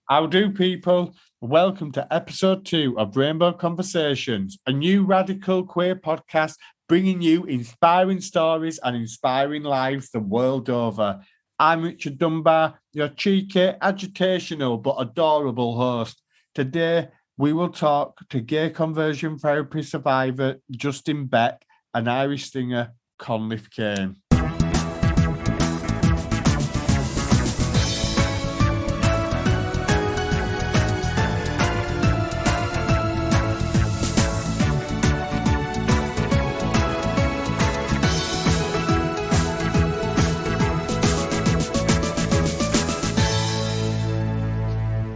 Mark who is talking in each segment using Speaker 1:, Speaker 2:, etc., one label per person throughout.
Speaker 1: How do people? Welcome to episode 2 of Rainbow Conversations, a new radical queer podcast bringing you inspiring stories and inspiring lives the world over. I'm Richard Dunbar, your cheeky, agitational but adorable host. Today, we will talk to gay conversion therapy survivor Justin Beck and Irish singer Conleth Kane.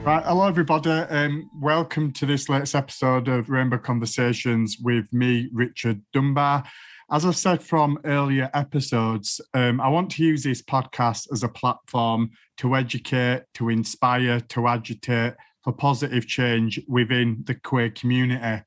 Speaker 1: Right, hello everybody. Welcome to this latest episode of Rainbow Conversations with me, Richard Dunbar. As I said from earlier episodes, I want to use this podcast as a platform to educate, to inspire, to agitate for positive change within the queer community.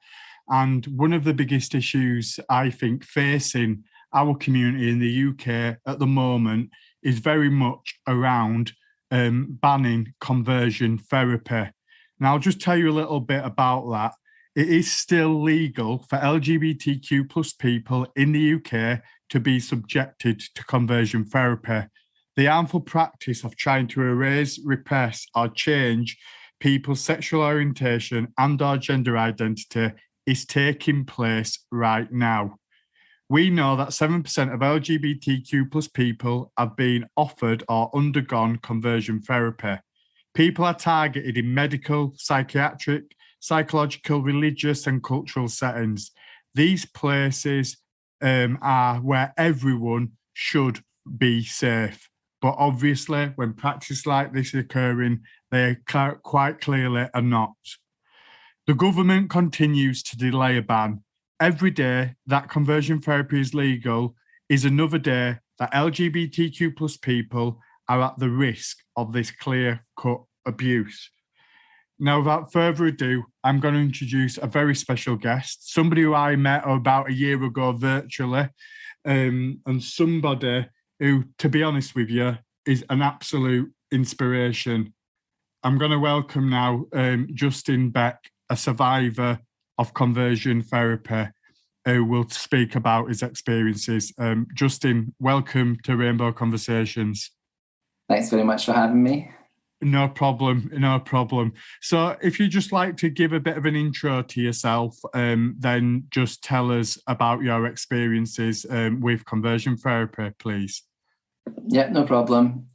Speaker 1: And one of the biggest issues I think facing our community in the UK at the moment is very much around banning conversion therapy. Now, I'll just tell you a little bit about that. It is still legal for LGBTQ plus people in the UK to be subjected to conversion therapy. The harmful practice of trying to erase, repress, or change people's sexual orientation and or gender identity is taking place right now. We know that 7% of LGBTQ plus people have been offered or undergone conversion therapy. People are targeted in medical, psychiatric, psychological, religious and cultural settings. These places are where everyone should be safe. But obviously, when practice like this is occurring, they quite clearly are not. The government continues to delay a ban. Every day that conversion therapy is legal is another day that LGBTQ plus people are at the risk of this clear-cut abuse. Now, without further ado, I'm going to introduce a very special guest, somebody who I met about a year ago virtually, and somebody who, to be honest with you, is an absolute inspiration. I'm going to welcome now Justin Beck, a survivor of conversion therapy, who will speak about his experiences. Justin, welcome to Rainbow Conversations.
Speaker 2: Thanks very much for having me.
Speaker 1: No problem. So if you'd just like to give a bit of an intro to yourself, then just tell us about your experiences with conversion therapy, please.
Speaker 2: Yeah, no problem.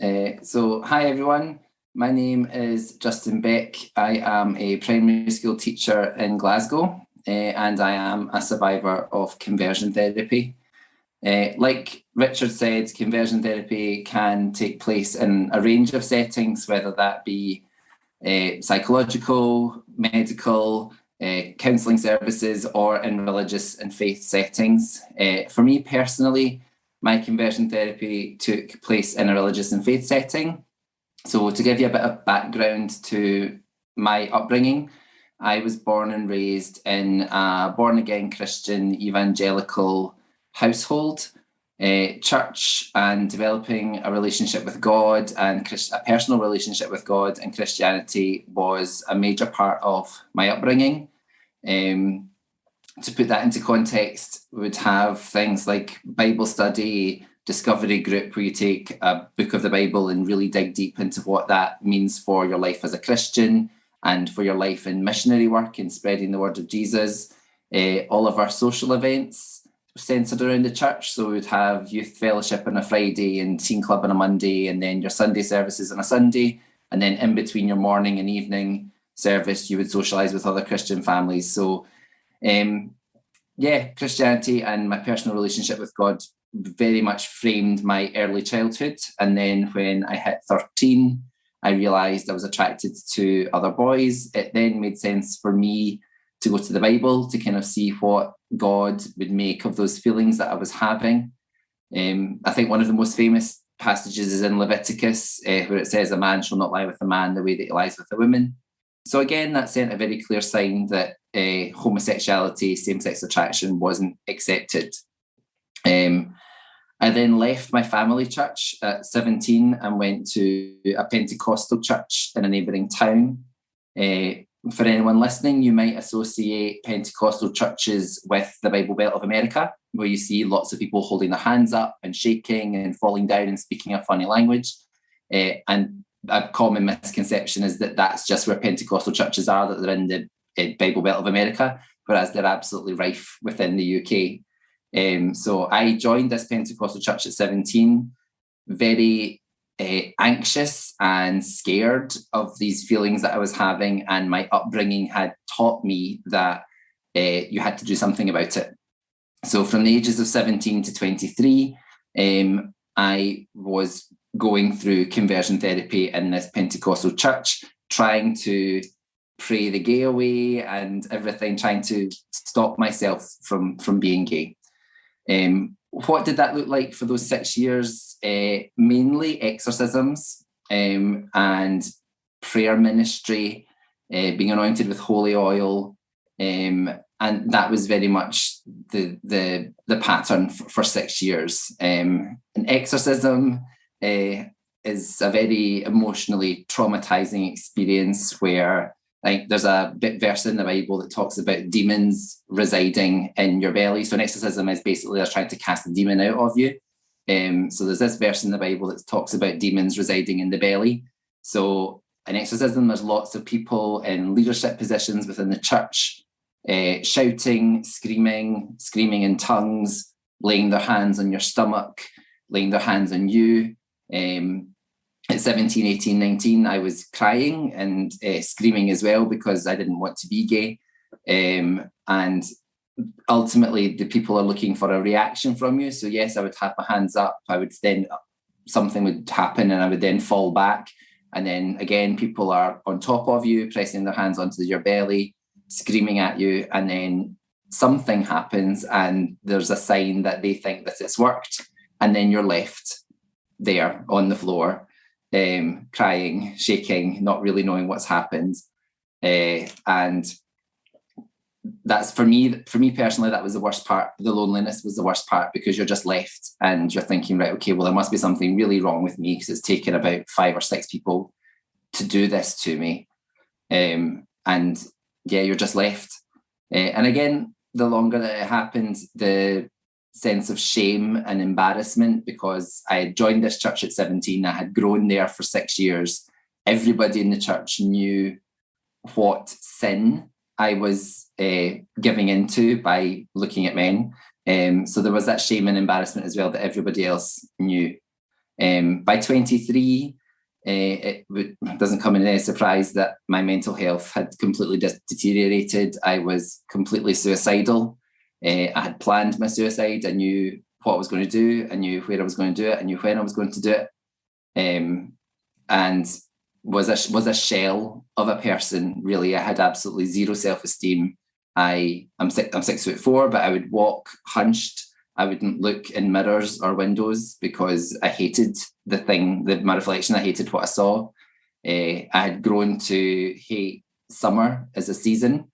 Speaker 2: So hi everyone. My name is Justin Beck. I am a primary school teacher in Glasgow, and I am a survivor of conversion therapy. Like Richard said, conversion therapy can take place in a range of settings, whether that be psychological, medical, counselling services, or in religious and faith settings. For me personally, my conversion therapy took place in a religious and faith setting. So to give you a bit of background to my upbringing, I was born and raised in a born-again Christian evangelical household. Church and developing a relationship with God and a personal relationship with God and Christianity was a major part of my upbringing. To put that into context, we would have things like Bible study, discovery group, where you take a book of the Bible and really dig deep into what that means for your life as a Christian and for your life in missionary work and spreading the word of Jesus. All of our social events were centered around the church. So we'd have youth fellowship on a Friday and teen club on a Monday, and then your Sunday services on a Sunday. And then in between your morning and evening service, you would socialize with other Christian families. So Christianity and my personal relationship with God very much framed my early childhood. And then when I hit 13, I realised I was attracted to other boys. It then made sense for me to go to the Bible to kind of see what God would make of those feelings that I was having. I think one of the most famous passages is in Leviticus, where it says, "A man shall not lie with a man the way that he lies with a woman." So again, that sent a very clear sign that homosexuality, same-sex attraction wasn't accepted. I then left my family church at 17 and went to a Pentecostal church in a neighbouring town. For anyone listening, you might associate Pentecostal churches with the Bible Belt of America, where you see lots of people holding their hands up and shaking and falling down and speaking a funny language. And a common misconception is that that's just where Pentecostal churches are, that they're in the Bible Belt of America, whereas they're absolutely rife within the UK. So I joined this Pentecostal church at 17, very anxious and scared of these feelings that I was having, and my upbringing had taught me that you had to do something about it. So from the ages of 17 to 23, I was going through conversion therapy in this Pentecostal church, trying to pray the gay away and everything, trying to stop myself from being gay. What did that look like for those 6 years? Mainly exorcisms and prayer ministry, being anointed with holy oil, and that was very much the pattern for 6 years. An exorcism is a very emotionally traumatizing experience where, like, there's a verse in the Bible that talks about demons residing in your belly. So an exorcism is basically they're trying to cast a demon out of you. So there's this verse in the Bible that talks about demons residing in the belly. So an exorcism, there's lots of people in leadership positions within the church, shouting, screaming in tongues, laying their hands on your stomach, laying their hands on you. At 17, 18, 19, I was crying and screaming as well because I didn't want to be gay. And ultimately, the people are looking for a reaction from you. So yes, I would have my hands up. I would then, something would happen and I would then fall back. And then again, people are on top of you, pressing their hands onto your belly, screaming at you. And then something happens and there's a sign that they think that it's worked. And then you're left there on the floor, crying, shaking, not really knowing what's happened. And that's for me personally, that was the worst part. The loneliness was the worst part because you're just left and you're thinking, right, okay, well, there must be something really wrong with me because it's taken about 5 or 6 people to do this to me. And yeah, you're just left. And again, the longer that it happened, the sense of shame and embarrassment, because I had joined this church at 17, I had grown there for 6 years. Everybody in the church knew what sin I was giving into by looking at men. So there was that shame and embarrassment as well that everybody else knew. By 23, it doesn't come as any surprise that my mental health had completely deteriorated. I was completely suicidal. I had planned my suicide. I knew what I was going to do. I knew where I was going to do it. I knew when I was going to do it. And was a shell of a person, really. I had absolutely zero self-esteem. I'm 6'4", but I would walk hunched. I wouldn't look in mirrors or windows because I hated my reflection. I hated what I saw. I had grown to hate summer as a season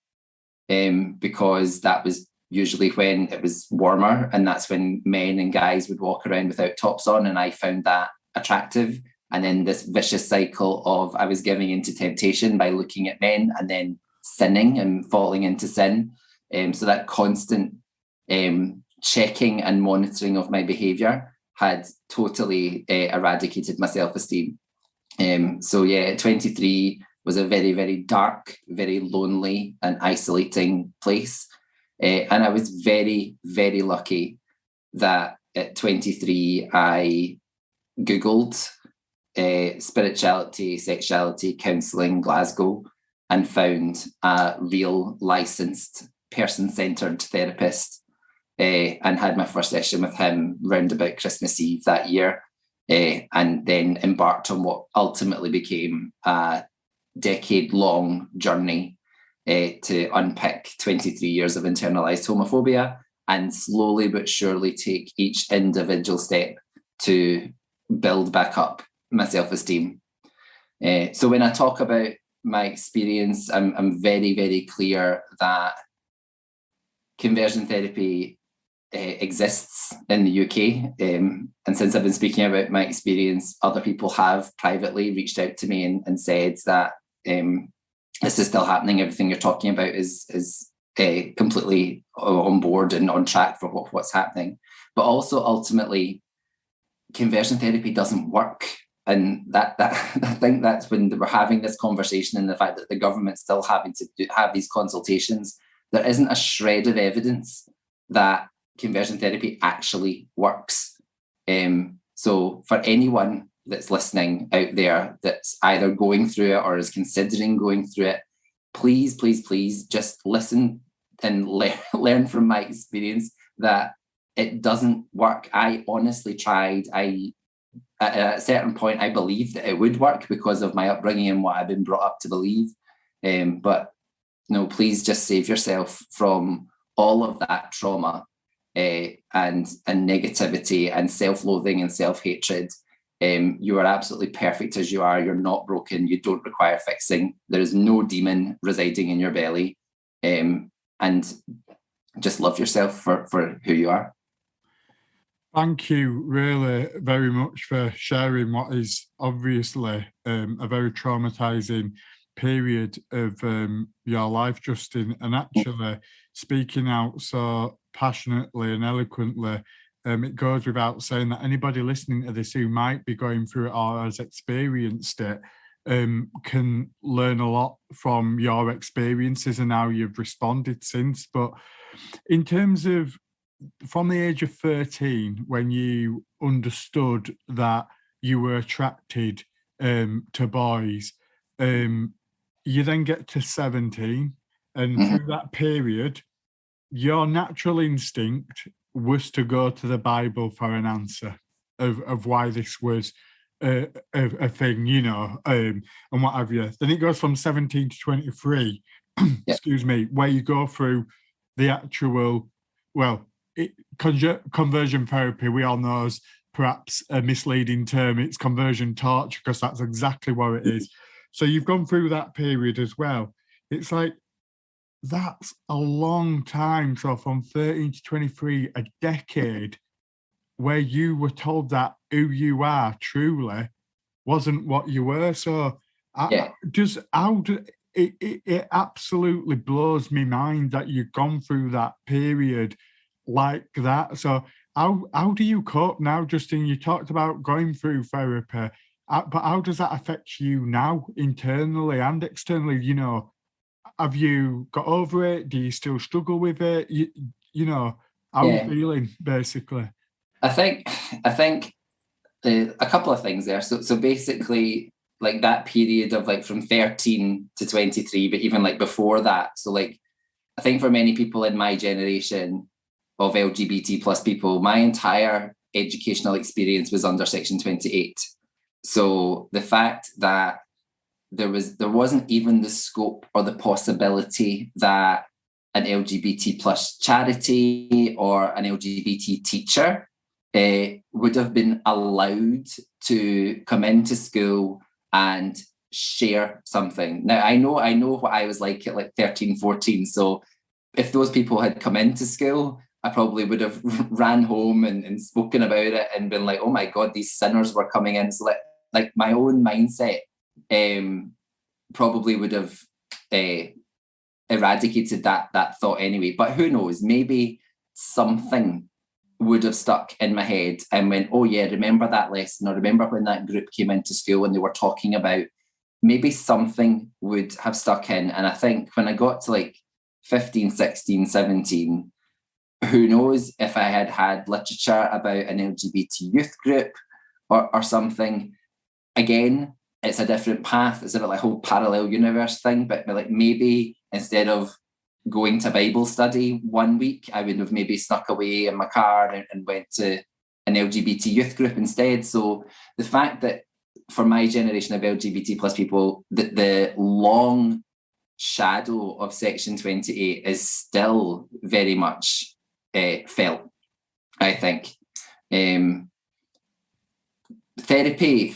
Speaker 2: because that was usually when it was warmer, and that's when men and guys would walk around without tops on, and I found that attractive. And then this vicious cycle of I was giving into temptation by looking at men and then sinning and falling into sin. So that constant checking and monitoring of my behaviour had totally eradicated my self-esteem. So yeah, 23 was a very, very dark, very lonely and isolating place. And I was very, very lucky that at 23, I Googled spirituality, sexuality, counselling, Glasgow, and found a real licensed person-centred therapist and had my first session with him round about Christmas Eve that year, and then embarked on what ultimately became a decade-long journey to unpick 23 years of internalised homophobia and slowly but surely take each individual step to build back up my self-esteem. So when I talk about my experience, I'm very, very clear that conversion therapy exists in the UK. And since I've been speaking about my experience, other people have privately reached out to me and said that this is still happening. Everything you're talking about is completely on board and on track for what's happening. But also, ultimately, conversion therapy doesn't work. And that I think that's when we're having this conversation, and the fact that the government's still having to have these consultations. There isn't a shred of evidence that conversion therapy actually works. So for anyone that's listening out there that's either going through it or is considering going through it, please, please, please just listen and learn from my experience that it doesn't work. I honestly tried. At a certain point, I believed that it would work because of my upbringing and what I've been brought up to believe. But no, please just save yourself from all of that trauma and negativity and self-loathing and self-hatred. You are absolutely perfect as you are. You're not broken. You don't require fixing. There is no demon residing in your belly. And just love yourself for who you are.
Speaker 1: Thank you really very much for sharing what is obviously a very traumatizing period of your life, Justin, and actually speaking out so passionately and eloquently. It goes without saying that anybody listening to this who might be going through it or has experienced it can learn a lot from your experiences and how you've responded since. But in terms of from the age of 13, when you understood that you were attracted to boys, you then get to 17, and through that period, your natural instinct was to go to the Bible for an answer of why this was a thing, and what have you. Then it goes from 17 to 23, excuse me, where you go through the actual, conversion therapy, we all know is perhaps a misleading term. It's conversion torture, because that's exactly what it is. So you've gone through that period as well. It's like, that's a long time. So from 13 to 23, a decade where you were told that who you are truly wasn't what you were. So it absolutely blows me mind that you've gone through that period like that. So how do you cope now, Justin? You talked about going through therapy, but how does that affect you now, internally and externally? Have you got over it? Do you still struggle with it? How are you feeling, basically?
Speaker 2: I think a couple of things there. So basically, like that period of like from 13 to 23, but even like before that. So like, I think for many people in my generation of LGBT plus people, my entire educational experience was under Section 28. So the fact that there wasn't even the scope or the possibility that an LGBT plus charity or an LGBT teacher would have been allowed to come into school and share something. Now, I know what I was like at like 13, 14. So if those people had come into school, I probably would have ran home and spoken about it and been like, oh my God, these sinners were coming in. So like my own mindset probably would have eradicated that thought anyway. But who knows, maybe something would have stuck in my head and went, oh yeah, remember that lesson, or remember when that group came into school and they were talking about, maybe something would have stuck in. And I think when I got to like 15, 16, 17, who knows if I had literature about an LGBT youth group or something. Again, it's a different path. It's a bit like a whole parallel universe thing, but like maybe instead of going to Bible study one week, I would have maybe snuck away in my car and went to an LGBT youth group instead. So the fact that for my generation of LGBT plus people, the long shadow of Section 28 is still very much felt, I think. Therapy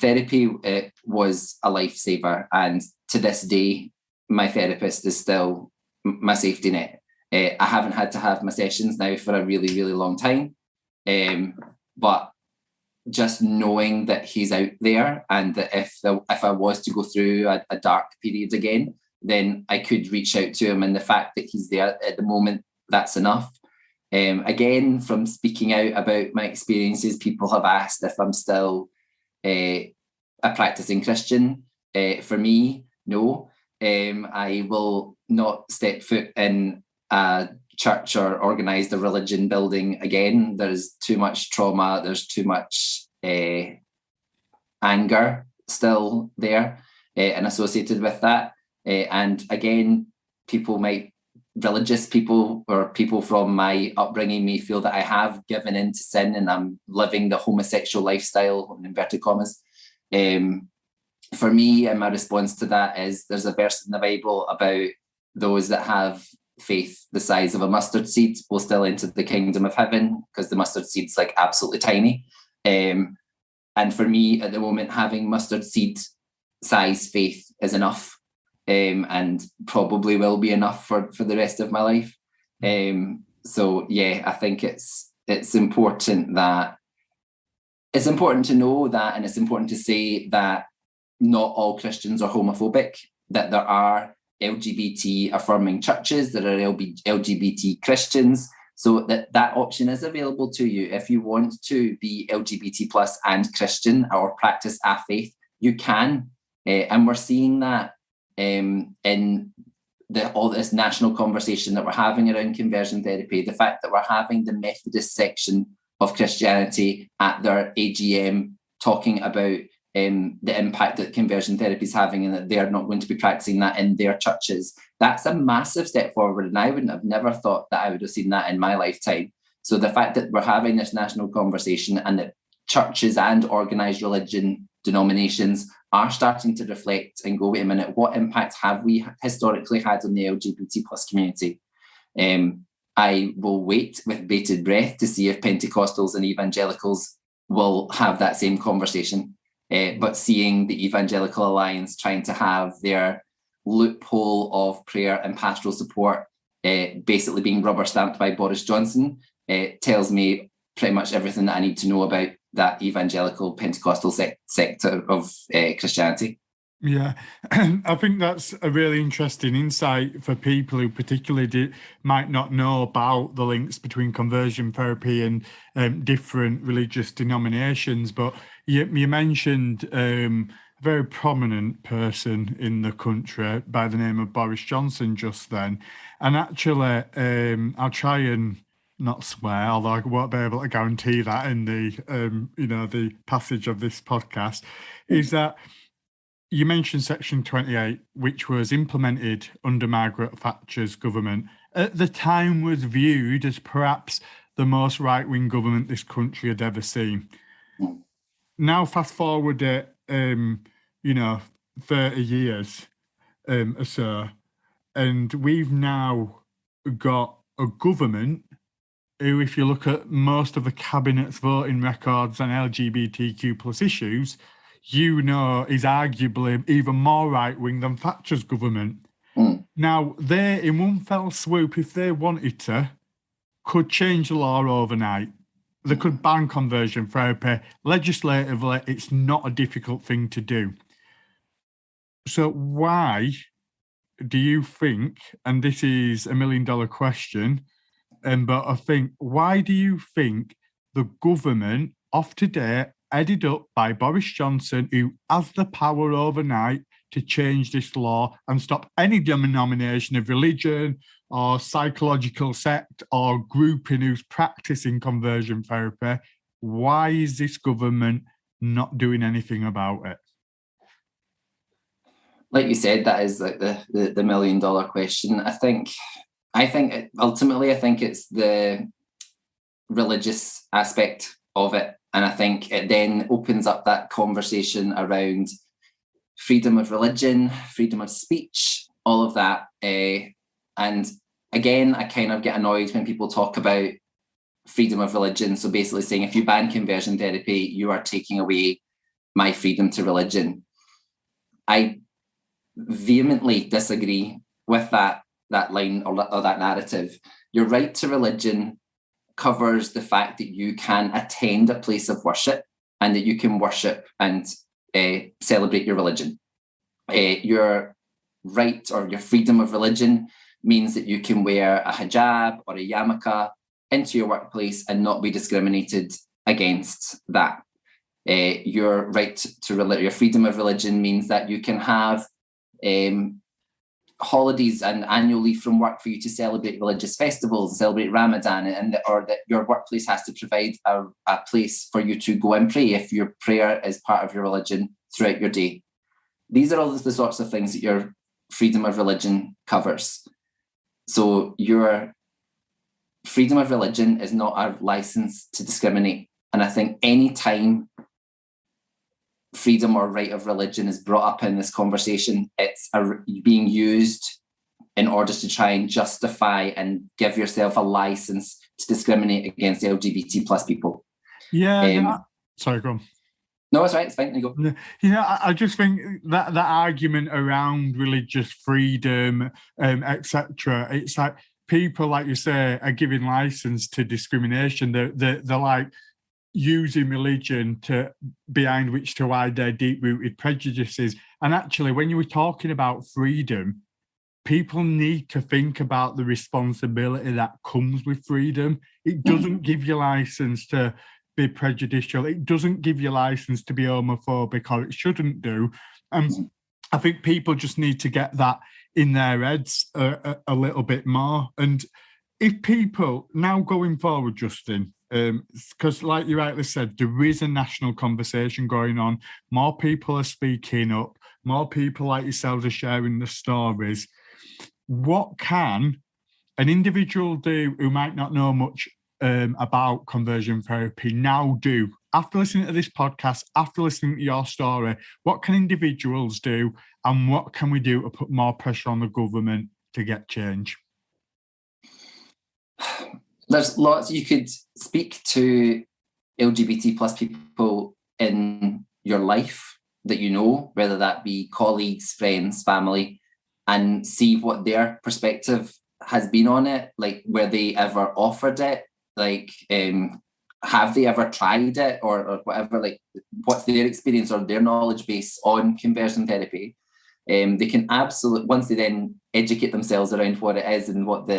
Speaker 2: was a lifesaver, and to this day, my therapist is still my safety net. I haven't had to have my sessions now for a really, really long time. But just knowing that he's out there, and that if I was to go through a dark period again, then I could reach out to him, and the fact that he's there at the moment, that's enough. Again, from speaking out about my experiences, people have asked if I'm still a practicing Christian. For me, no. I will not step foot in a church or organised a religion building again. There's too much trauma, there's too much anger still there and associated with that. And again, religious people or people from my upbringing may feel that I have given in to sin and I'm living the homosexual lifestyle, in inverted commas. For me, and my response to that is, there's a verse in the Bible about those that have faith the size of a mustard seed will still enter the kingdom of heaven, because the mustard seed's like absolutely tiny. And for me, at the moment, having mustard seed size faith is enough. And probably will be enough for the rest of my life. So yeah, I think it's important to know that, and it's important to say that not all Christians are homophobic, that there are LGBT affirming churches, there are LGBT Christians, so that option is available to you. If you want to be LGBT plus and Christian or practice a faith, you can. And we're seeing that in all this national conversation that we're having around conversion therapy, the fact that we're having the Methodist section of Christianity at their AGM talking about the impact that conversion therapy is having, and that they're not going to be practicing that in their churches. That's a massive step forward, and I wouldn't have never thought that I would have seen that in my lifetime. So the fact that we're having this national conversation, and that churches and organised religion denominations are starting to reflect and go, wait a minute, what impact have we historically had on the LGBT plus community? I will wait with bated breath to see if Pentecostals and evangelicals will have that same conversation. But seeing the Evangelical Alliance trying to have their loophole of prayer and pastoral support basically being rubber stamped by Boris Johnson tells me pretty much everything that I need to know about that evangelical Pentecostal sector of Christianity.
Speaker 1: Yeah, I think that's a really interesting insight for people who particularly might not know about the links between conversion therapy and different religious denominations. But you mentioned a very prominent person in the country by the name of Boris Johnson just then. And actually, I'll try and not swear, although I won't be able to guarantee that in the the passage of this podcast, is that you mentioned Section 28, which was implemented under Margaret Thatcher's government. At the time was viewed as perhaps the most right-wing government this country had ever seen. Now, fast forward it, 30 years or so, and we've now got a government who, if you look at most of the cabinet's voting records on LGBTQ plus issues, is arguably even more right-wing than Thatcher's government. Now, they, in one fell swoop, if they wanted to, could change the law overnight. They could ban conversion therapy. Legislatively, it's not a difficult thing to do. So why do you think, and this is $1 million question, but I think, why do you think the government of today, headed up by Boris Johnson, who has the power overnight to change this law and stop any denomination of religion or psychological sect or grouping who's practicing conversion therapy, why is this government not doing anything about it?
Speaker 2: Like you said, that is like the $1 million question. I think ultimately it's the religious aspect of it. And I think it then opens up that conversation around freedom of religion, freedom of speech, all of that. And again, I kind of get annoyed when people talk about freedom of religion. So basically saying, if you ban conversion therapy, you are taking away my freedom to religion. I vehemently disagree with that that line or that narrative. Your right to religion covers the fact that you can attend a place of worship and that you can worship and celebrate your religion. Your right or your freedom of religion means that you can wear a hijab or a yarmulke into your workplace and not be discriminated against that. Your right to your freedom of religion means that you can have holidays and annual leave from work for you to celebrate religious festivals, celebrate Ramadan, or that your workplace has to provide a place for you to go and pray if your prayer is part of your religion throughout your day. These are all the sorts of things that your freedom of religion covers. So your freedom of religion is not a license to discriminate. And I think any time freedom or right of religion is brought up in this conversation, it's being used in order to try and justify and give yourself a license to discriminate against LGBT plus people.
Speaker 1: Yeah. Sorry, go on.
Speaker 2: No, it's right. It's fine. You go.
Speaker 1: I just think that argument around religious freedom, etc. It's like people, like you say, are giving license to discrimination. They're like using religion behind which to hide their deep-rooted prejudices. And actually, when you were talking about freedom, people need to think about the responsibility that comes with freedom. It doesn't give you license to be prejudicial. It doesn't give you license to be homophobic, or it shouldn't do. I think people just need to get that in their heads a little bit more. And if people now going forward, Justin, because like you rightly said, there is a national conversation going on. More people are speaking up. More people like yourselves are sharing the stories. What can an individual do who might not know much about conversion therapy now do? After listening to this podcast, after listening to your story, what can individuals do, and what can we do to put more pressure on the government to get change?
Speaker 2: There's lots. You could speak to LGBT plus people in your life that you know, whether that be colleagues, friends, family, and see what their perspective has been on it. Like, were they ever offered it? Like, have they ever tried it, or whatever? Like, what's their experience or their knowledge base on conversion therapy? They can absolutely, once they then educate themselves around what it is and what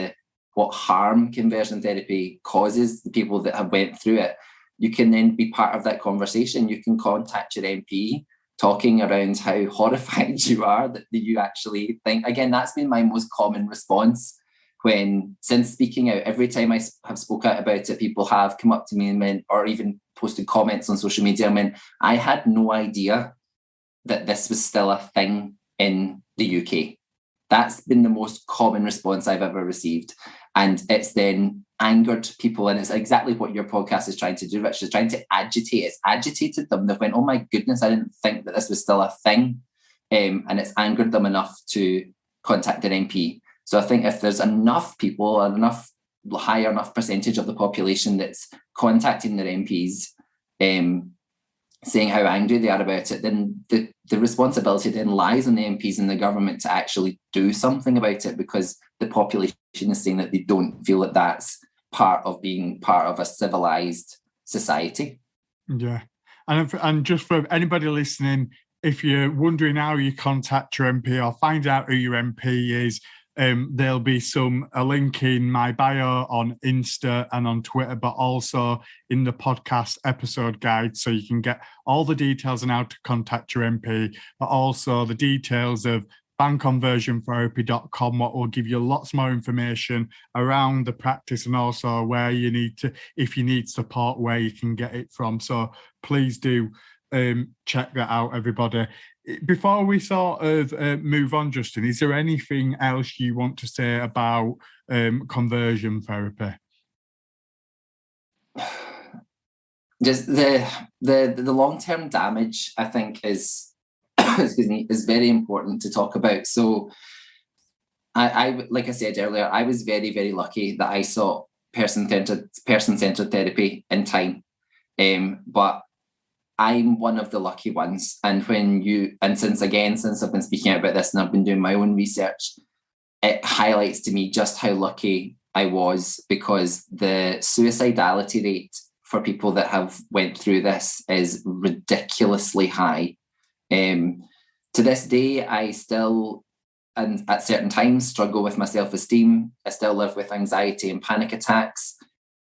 Speaker 2: harm conversion therapy causes the people that have went through it, you can then be part of that conversation. You can contact your MP, talking around how horrified you are that you actually think. Again, that's been my most common response since speaking out. Every time I have spoke out about it, people have come up to me and went, or even posted comments on social media and went, I had no idea that this was still a thing in the UK. That's been the most common response I've ever received. And it's then angered people. And it's exactly what your podcast is trying to do, Rich. It's trying to agitate. It's agitated them. They've went, oh my goodness, I didn't think that this was still a thing. And it's angered them enough to contact their MP. So I think if there's enough people, or high enough percentage of the population that's contacting their MPs, saying how angry they are about it, then the responsibility then lies on the MPs and the government to actually do something about it, because the population is saying that they don't feel that that's part of being part of a civilized society. Yeah.
Speaker 1: And just for anybody listening, if you're wondering how you contact your MP or find out who your MP is, there'll be a link in my bio on Insta and on Twitter, but also in the podcast episode guide, so you can get all the details on how to contact your MP, but also the details of banconversiontherapy.com, what will give you lots more information around the practice, and also where you need to, if you need support, where you can get it from. So please do check that out, everybody. Before we sort of move on, Justin, is there anything else you want to say about conversion therapy?
Speaker 2: Just the long-term damage, I think, is is very important to talk about. So I like I said earlier, I was very, very lucky that I saw person-centered therapy in time. But I'm one of the lucky ones. And since I've been speaking out about this and I've been doing my own research, it highlights to me just how lucky I was, because the suicidality rate for people that have went through this is ridiculously high. To this day, I still, and at certain times, struggle with my self-esteem. I still live with anxiety and panic attacks,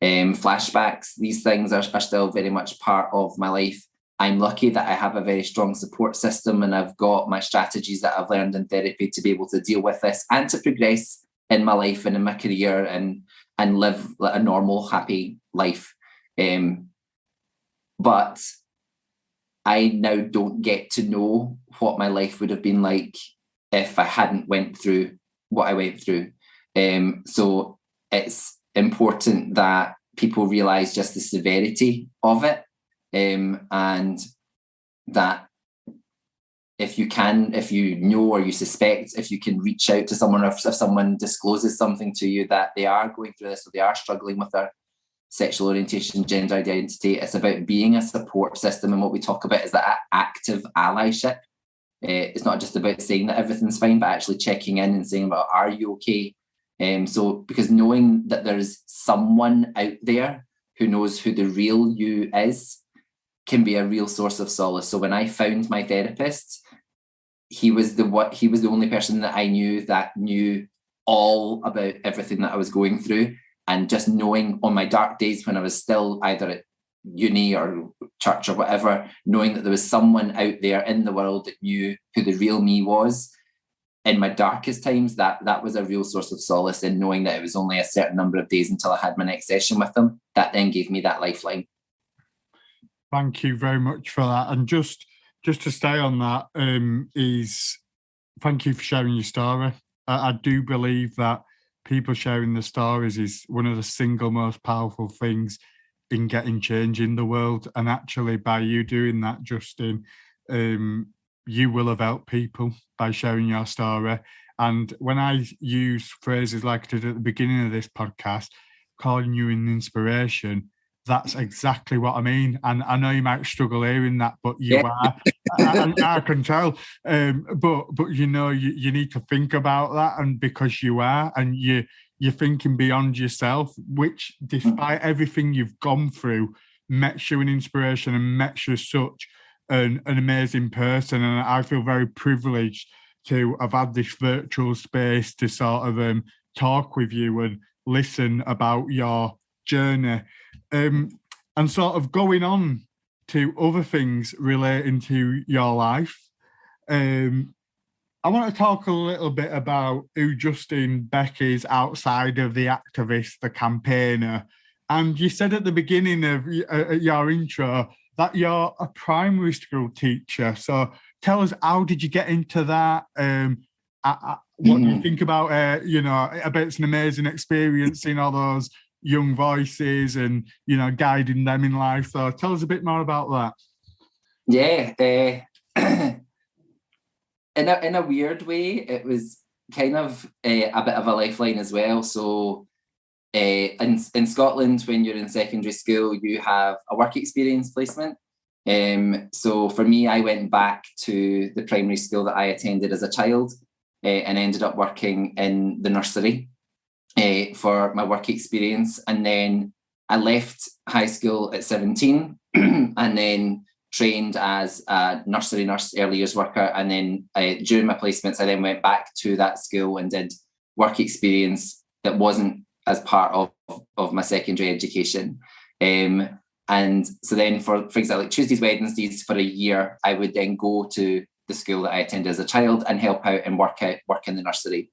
Speaker 2: flashbacks. These things are still very much part of my life. I'm lucky that I have a very strong support system, and I've got my strategies that I've learned in therapy to be able to deal with this and to progress in my life and in my career and live a normal, happy life. But I now don't get to know what my life would have been like if I hadn't went through what I went through. So it's important that people realise just the severity of it, and that if you know or you suspect, if you can reach out to someone, or if someone discloses something to you that they are going through this or they are struggling with their sexual orientation, gender identity, it's about being a support system. And what we talk about is that active allyship. It's not just about saying that everything's fine, but actually checking in and saying, well, are you okay? So because knowing that there's someone out there who knows who the real you is can be a real source of solace. So when I found my therapist, he was the only person that I knew that knew all about everything that I was going through. And just knowing on my dark days when I was still either at uni or church or whatever, knowing that there was someone out there in the world that knew who the real me was in my darkest times, that was a real source of solace in knowing that it was only a certain number of days until I had my next session with them. That then gave me that lifeline.
Speaker 1: Thank you very much for that. And just to stay on that, is thank you for sharing your story. I do believe that people sharing their stories is one of the single most powerful things in getting change in the world. And actually, by you doing that, Justin, you will have helped people by sharing your story. And when I use phrases like I did at the beginning of this podcast, calling you an inspiration, that's exactly what I mean. And I know you might struggle hearing that, but you are. I can tell. But you know, you need to think about that, and because you are, and you're thinking beyond yourself, which, despite everything you've gone through, makes you an inspiration and makes you such an amazing person. And I feel very privileged to have had this virtual space to sort of talk with you and listen about your journey. And sort of going on to other things relating to your life. I want to talk a little bit about who Justin Beck is outside of the activist, the campaigner. And you said at the beginning of your intro that you're a primary school teacher. So tell us, how did you get into that? What do you think about it? You know, I bet it's an amazing experience seeing all those young voices and, you know, guiding them in life. So tell us a bit more about that.
Speaker 2: Yeah. In a weird way, it was kind of a bit of a lifeline as well. So in Scotland, when you're in secondary school, you have a work experience placement. So for me, I went back to the primary school that I attended as a child and ended up working in the nursery for my work experience. And then I left high school at 17 and then trained as a nursery nurse, early years worker. And then during my placements, I then went back to that school and did work experience that wasn't as part of my secondary education. And so then for example, like Tuesdays, Wednesdays for a year, I would then go to the school that I attended as a child and help out and work in the nursery.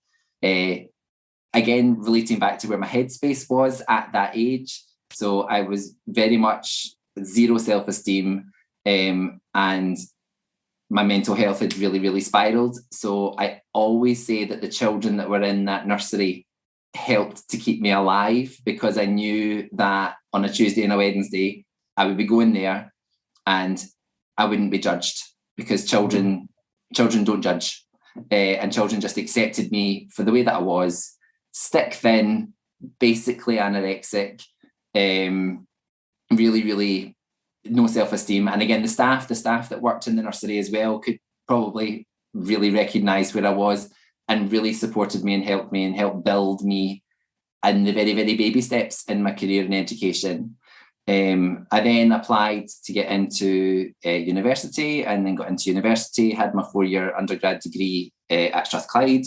Speaker 2: Again, relating back to where my headspace was at that age. So I was very much zero self-esteem, and my mental health had really, really spiraled. So I always say that the children that were in that nursery helped to keep me alive, because I knew that on a Tuesday and a Wednesday, I would be going there and I wouldn't be judged, because children don't judge, and children just accepted me for the way that I was, stick thin, basically anorexic, really, really no self-esteem. And again, the staff that worked in the nursery as well could probably really recognise where I was. and really supported me and helped build me in the very, very baby steps in my career in education. I then applied to get into university, and then got into university, had my 4-year undergrad degree at Strathclyde,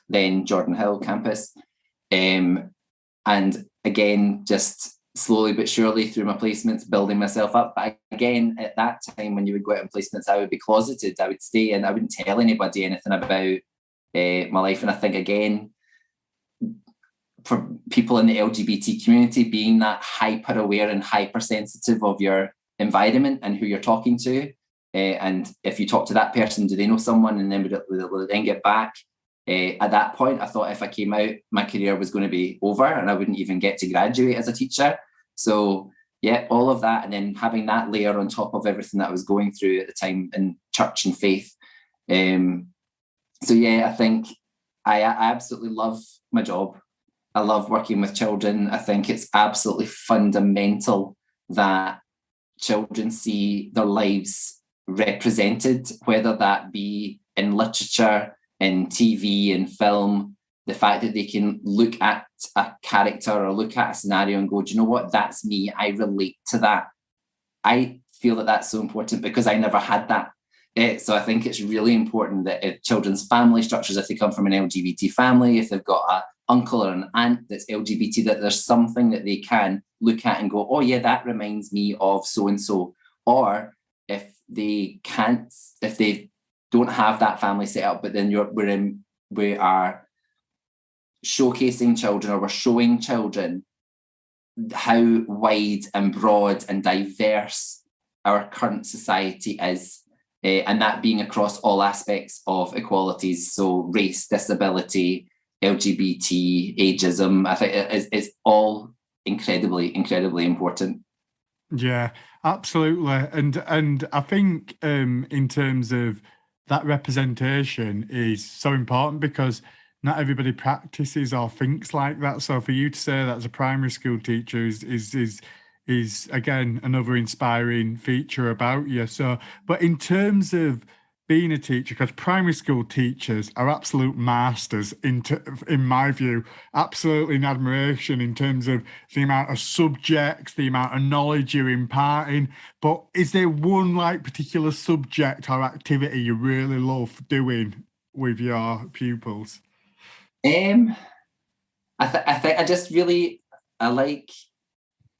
Speaker 2: then Jordan Hill campus. And again, just slowly but surely through my placements, building myself up. But again, at that time, when you would go out on placements, I would be closeted. I would stay and I wouldn't tell anybody anything about my life. And I think, again, for people in the LGBT community, being that hyper aware and hypersensitive of your environment and who you're talking to, and if you talk to that person, do they know someone, and then would it then get back? At that point, I thought if I came out, my career was going to be over and I wouldn't even get to graduate as a teacher. So yeah, all of that, and then having that layer on top of everything that I was going through at the time in church and faith. So yeah, I think I absolutely love my job. I love working with children. I think it's absolutely fundamental that children see their lives represented, whether that be in literature, in TV, in film. The fact that they can look at a character or look at a scenario and go, do you know what, that's me, I relate to that. I feel that that's so important because I never had that. So I think it's really important that if children's family structures, if they come from an LGBT family, if they've got an uncle or an aunt that's LGBT, that there's something that they can look at and go, oh yeah, that reminds me of so-and-so. Or if they can't, if they don't have that family set up, but then we are showcasing children, or we're showing children how wide and broad and diverse our current society is. And that being across all aspects of equalities, so race, disability, LGBT, ageism, I think it's all incredibly, incredibly important.
Speaker 1: Yeah, absolutely. And I think in terms of that representation is so important because not everybody practices or thinks like that. So for you to say that as a primary school teacher is again another inspiring feature about you. So, but in terms of being a teacher, because primary school teachers are absolute masters in my view, absolutely in admiration in terms of the amount of subjects, the amount of knowledge you're imparting. But is there one like particular subject or activity you really love doing with your pupils?
Speaker 2: I think I just really, I like,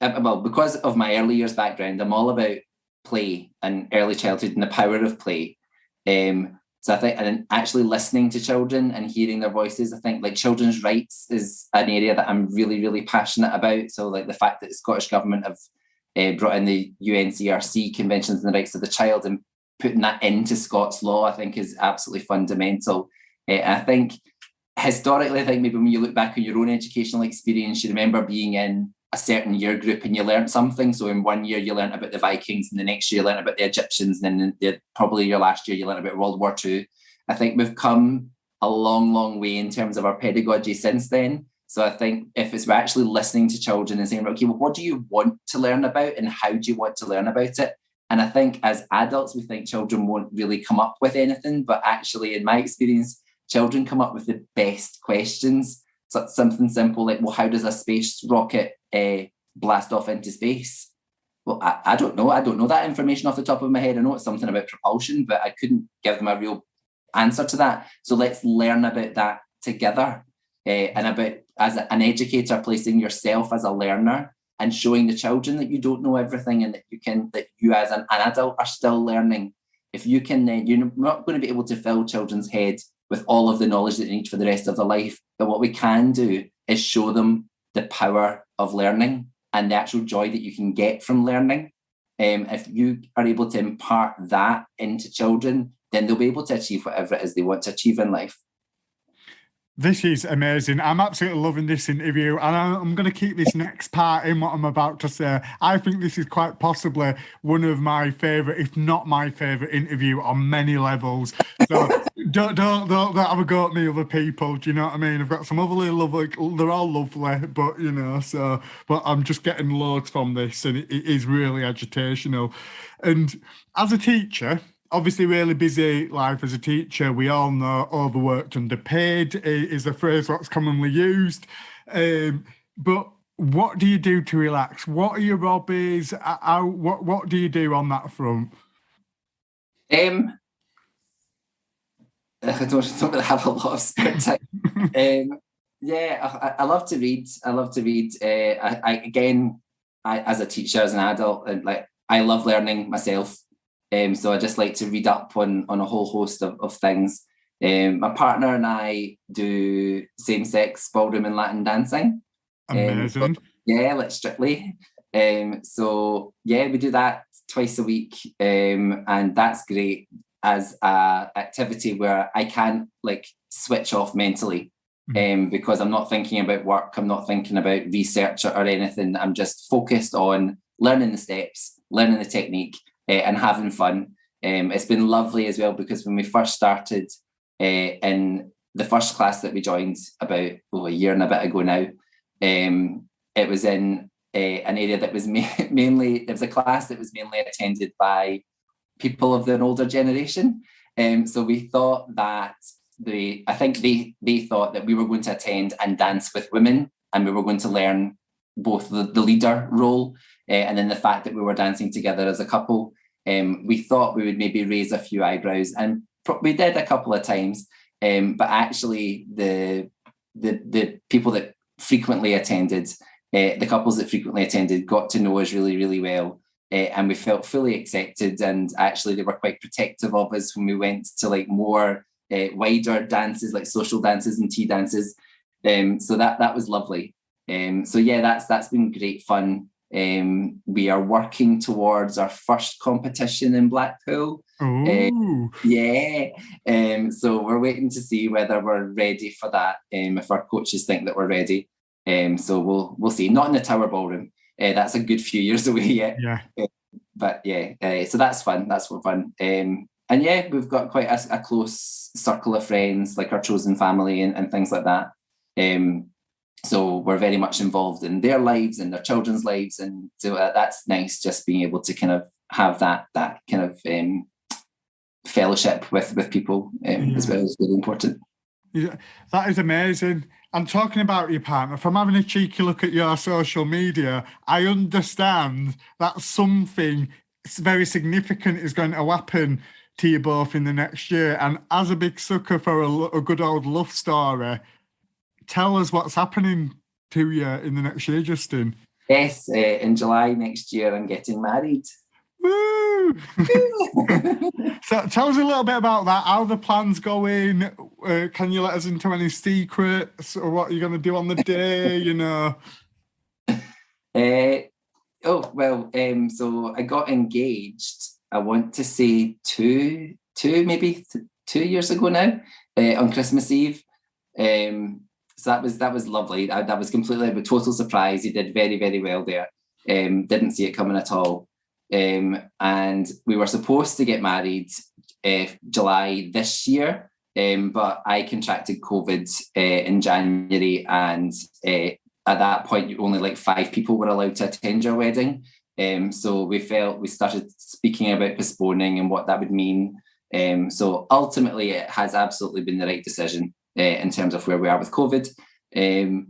Speaker 2: well, because of my early years background, I'm all about play and early childhood and the power of play. So I think, and actually listening to children and hearing their voices, I think like children's rights is an area that I'm really, really passionate about. So like the fact that the Scottish Government have brought in the UNCRC Conventions on the Rights of the Child and putting that into Scots law, I think is absolutely fundamental. I think historically, I think maybe when you look back on your own educational experience, you remember being in a certain year group and you learned something. So in one year you learned about the Vikings, and the next year you learned about the Egyptians, and then probably your last year you learned about World War II. I think we've come a long, long way in terms of our pedagogy since then. So I think if we're actually listening to children and saying, okay, well, what do you want to learn about and how do you want to learn about it? And I think as adults, we think children won't really come up with anything, but actually in my experience, children come up with the best questions. So something simple like, well, how does a space rocket blast off into space? Well, I don't know. I don't know that information off the top of my head. I know it's something about propulsion, but I couldn't give them a real answer to that. So let's learn about that together, and about, as an educator, placing yourself as a learner and showing the children that you don't know everything and that you as an adult are still learning. If you can, then you're not going to be able to fill children's heads with all of the knowledge that they need for the rest of their life. But what we can do is show them the power of learning and the actual joy that you can get from learning. If you are able to impart that into children, then they'll be able to achieve whatever it is they want to achieve in life.
Speaker 1: This is amazing. I'm absolutely loving this interview, and I'm going to keep this next part in what I'm about to say. I think this is quite possibly one of my favourite, if not my favourite interview on many levels. So don't have a go at me, other people. Do you know what I mean? I've got some other lovely, they're all lovely, but you know, but I'm just getting loads from this, and it is really agitational. And as a teacher, obviously really busy life as a teacher. We all know overworked, underpaid is a phrase that's commonly used. But what do you do to relax? What are your hobbies? What do you do on that front?
Speaker 2: Um, I don't really have a lot of spare time. I love to read. I love to read. As a teacher, as an adult, and like I love learning myself. So I just like to read up on a whole host of things. My partner and I do same-sex ballroom and Latin dancing.
Speaker 1: Amazing.
Speaker 2: Like Strictly. So yeah, we do that twice a week, and that's great as a activity where I can like switch off mentally. Because I'm not thinking about work, I'm not thinking about research or anything. I'm just focused on learning the steps, learning the technique, and having fun. It's been lovely as well because when we first started in the first class that we joined about a year and a bit ago now, it was in an area that was mainly, it was a class that was mainly attended by people of an older generation. So we thought that they thought that we were going to attend and dance with women, and we were going to learn both the leader role and then the fact that we were dancing together as a couple. We thought we would maybe raise a few eyebrows, and we did a couple of times. But actually, the people that frequently attended, the couples that frequently attended, got to know us really, really well. And we felt fully accepted, and actually they were quite protective of us when we went to like more wider dances, like social dances and tea dances. So that was lovely. So yeah, that's been great fun. We are working towards our first competition in Blackpool. So we're waiting to see whether we're ready for that. If our coaches think that we're ready. So we'll see. Not in the Tower Ballroom. That's a good few years away yet. So that's fun. That's fun. And yeah, we've got quite a close circle of friends, like our chosen family and things like that. So we're very much involved in their lives and their children's lives. And so that's nice, just being able to kind of have that kind of fellowship with people as well is really important.
Speaker 1: Yeah, that is amazing. And talking about your partner, from having a cheeky look at your social media, I understand that something very significant is going to happen to you both in the next year. And as a big sucker for a good old love story, tell us what's happening to you in the next year, Justin.
Speaker 2: Yes, in July next year, I'm getting married.
Speaker 1: Woo! So tell us a little bit about that. How the plans going? Can you let us into any secrets, or what are you going to do on the day?
Speaker 2: So I got engaged. I want to say two years ago now, on Christmas Eve. So that was lovely. That was completely a total surprise. He did very, very well there. Didn't see it coming at all. And we were supposed to get married July this year, but I contracted COVID in January, and at that point, only like 5 people were allowed to attend your wedding. So we started speaking about postponing and what that would mean. So ultimately, it has absolutely been the right decision in terms of where we are with COVID. Very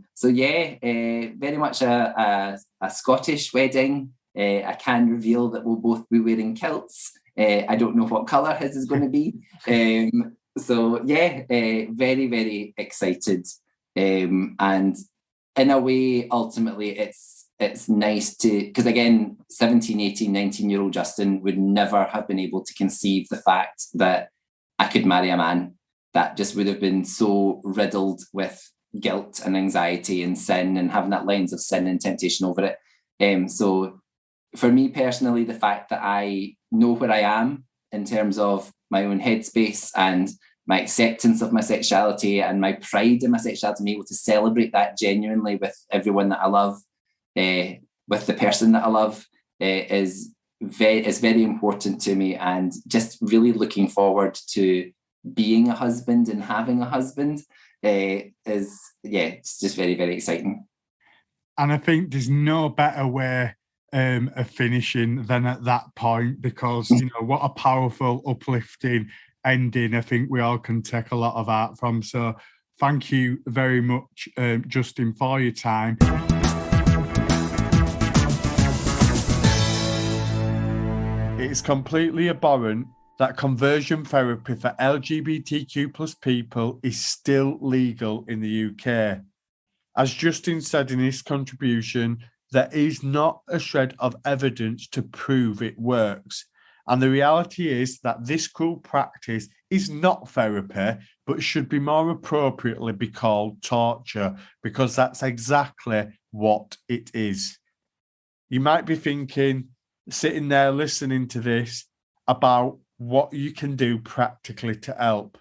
Speaker 2: much a Scottish wedding. I can reveal that we'll both be wearing kilts. I don't know what colour his is going to be. Very, very excited. And in a way, ultimately, it's nice to, because again, 17, 18, 19-year-old Justin would never have been able to conceive the fact that I could marry a man. That just would have been so riddled with guilt and anxiety and sin, and having that lens of sin and temptation over it. So for me personally, the fact that I know where I am in terms of my own headspace and my acceptance of my sexuality and my pride in my sexuality, being able to celebrate that genuinely with everyone that I love, with the person that I love, is very important to me, and just really looking forward to being a husband and having a husband it's just very, very exciting.
Speaker 1: And I think there's no better way of finishing then at that point, because, what a powerful, uplifting ending. I think we all can take a lot of art from. So thank you very much, Justin, for your time. It is completely abhorrent that conversion therapy for LGBTQ plus people is still legal in the UK. As Justin said in his contribution, there is not a shred of evidence to prove it works. And the reality is that this cruel practice is not therapy, but should be more appropriately be called torture, because that's exactly what it is. You might be thinking, sitting there listening to this, about what you can do practically to help.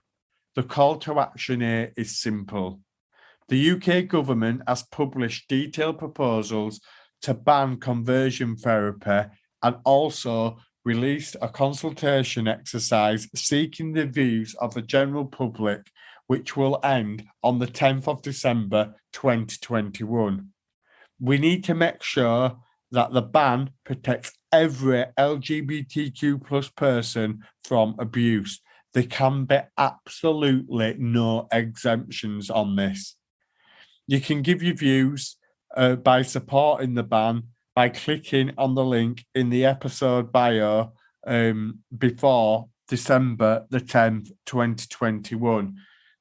Speaker 1: The call to action here is simple. The UK government has published detailed proposals to ban conversion therapy and also released a consultation exercise seeking the views of the general public, which will end on the 10th of December 2021. We need to make sure that the ban protects every LGBTQ plus person from abuse. There can be absolutely no exemptions on this. You can give your views by supporting the ban by clicking on the link in the episode bio before December the 10th, 2021.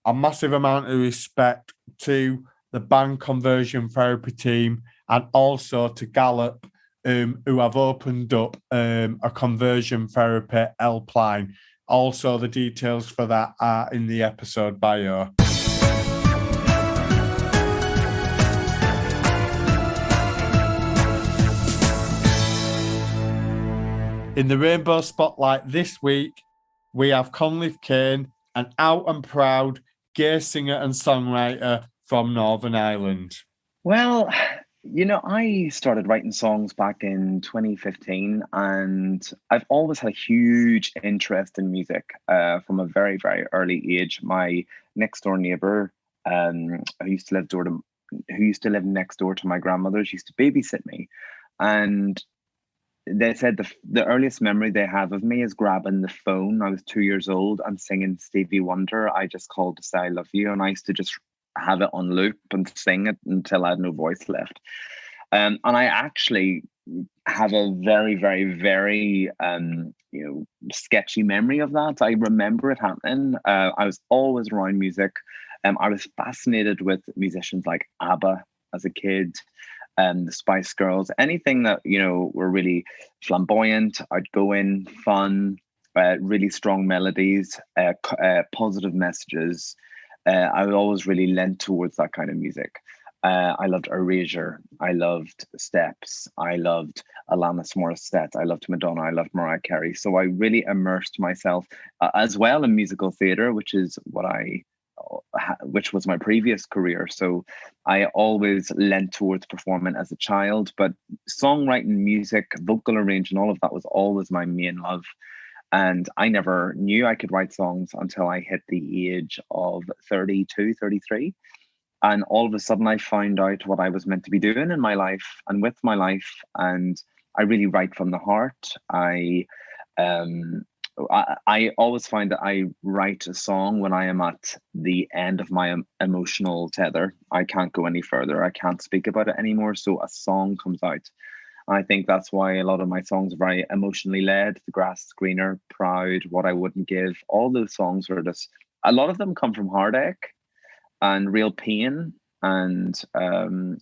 Speaker 1: A massive amount of respect to the ban conversion therapy team and also to Gallup, who have opened up a conversion therapy helpline. Also, the details for that are in the episode bio. In the Rainbow Spotlight this week, we have Conleth Kane, an out and proud gay singer and songwriter from Northern Ireland.
Speaker 3: Well, I started writing songs back in 2015, and I've always had a huge interest in music from a very, very early age. My next door neighbor, who used to live next door to my grandmother's, used to babysit me, and they said the earliest memory they have of me is grabbing the phone. I was 2 years old and singing Stevie Wonder, I Just Called to Say I Love You. And I used to just have it on loop and sing it until I had no voice left. And I actually have a very, very, very, sketchy memory of that. I remember it happening. I was always around music. I was fascinated with musicians like ABBA as a kid. The Spice Girls, anything that, were really flamboyant, outgoing, fun, really strong melodies, positive messages. I always really lent towards that kind of music. I loved Erasure. I loved Steps. I loved Alanis Morissette. I loved Madonna. I loved Mariah Carey. So I really immersed myself as well in musical theatre, which was my previous career. So I always lent towards performing as a child, but songwriting, music, vocal arranging, all of that was always my main love. And I never knew I could write songs until I hit the age of 32, 33. And all of a sudden I found out what I was meant to be doing in my life and with my life. And I really write from the heart. I always find that I write a song when I am at the end of my emotional tether. I can't go any further. I can't speak about it anymore. So a song comes out. And I think that's why a lot of my songs are very emotionally led. The Grass is Greener, Proud, What I Wouldn't Give. All those songs are just, a lot of them come from heartache and real pain. And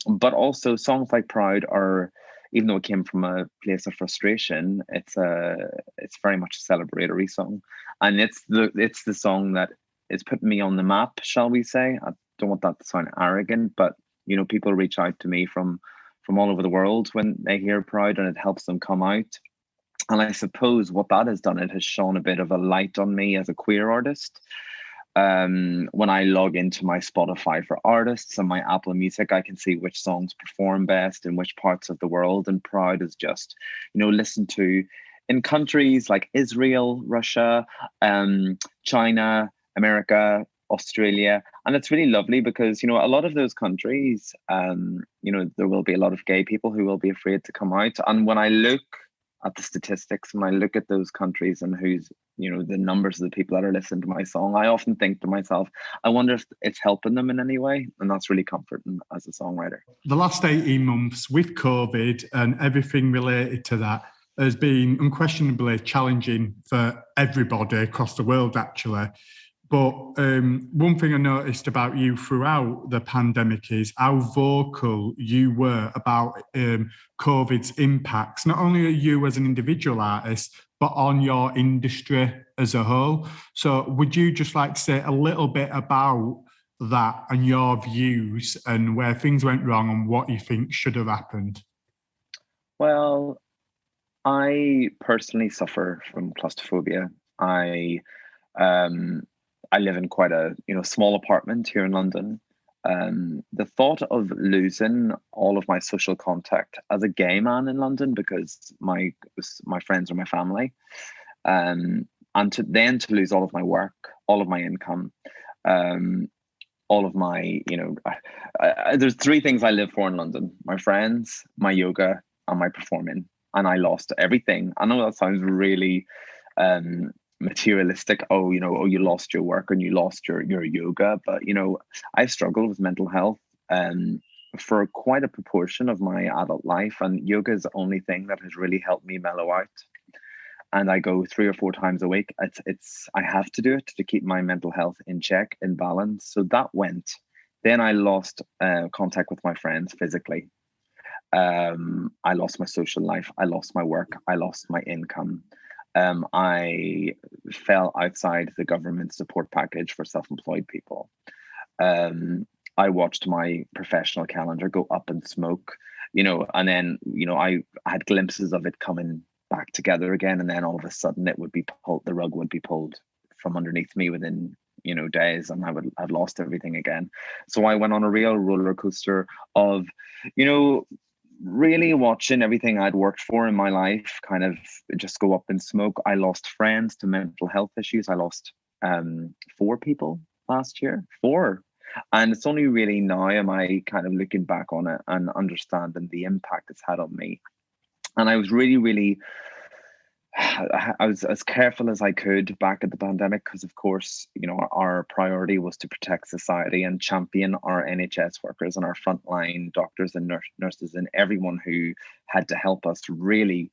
Speaker 3: but also songs like Proud are, even though it came from a place of frustration, it's very much a celebratory song, and it's the song that is putting me on the map, shall we say? I don't want that to sound arrogant, but people reach out to me from all over the world when they hear Proud, and it helps them come out. And I suppose what that has done, it has shone a bit of a light on me as a queer artist. When I log into my Spotify for artists and my Apple Music, I can see which songs perform best in which parts of the world. And Proud is just, listened to in countries like Israel, Russia, China, America, Australia. And it's really lovely because, you know, a lot of those countries, you know, there will be a lot of gay people who will be afraid to come out. And when I look at the statistics, when I look at those countries and who's, you know, the numbers of the people that are listening to my song, I often think to myself, I wonder if it's helping them in any way. And that's really comforting as a songwriter.
Speaker 1: The last 18 months with COVID and everything related to that has been unquestionably challenging for everybody across the world, actually. But one thing I noticed about you throughout the pandemic is how vocal you were about COVID's impacts, not only on you as an individual artist, but on your industry as a whole. So would you just like to say a little bit about that and your views and where things went wrong and what you think should have happened?
Speaker 3: Well, I personally suffer from claustrophobia. I live in quite a, you know, small apartment here in London. The thought of losing all of my social contact as a gay man in London, because my friends are my family, and to lose all of my work, all of my income, all of my, you know, there's three things I live for in London: my friends, my yoga, and my performing. And I lost everything. I know that sounds really materialistic. Oh, you know, oh, you lost your work and you lost your yoga. But, you know, I've struggled with mental health for quite a proportion of my adult life. And yoga is the only thing that has really helped me mellow out. And I go 3 or 4 times a week. I have to do it to keep my mental health in check, in balance. So that went. Then I lost contact with my friends physically. I lost my social life. I lost my work. I lost my income. I fell outside the government support package for self-employed people. I watched my professional calendar go up in smoke, you know, and then, you know, I had glimpses of it coming back together again. And then all of a sudden it would be pulled, the rug would be pulled from underneath me within, you know, days, and I've lost everything again. So I went on a real roller coaster of, you know, really watching everything I'd worked for in my life kind of just go up in smoke. I lost friends to mental health issues. I lost 4 people last year, 4. And it's only really now am I kind of looking back on it and understanding the impact it's had on me. And I was really, I was as careful as I could back at the pandemic because, of course, you know, our priority was to protect society and champion our NHS workers and our frontline doctors and nurses and everyone who had to help us to really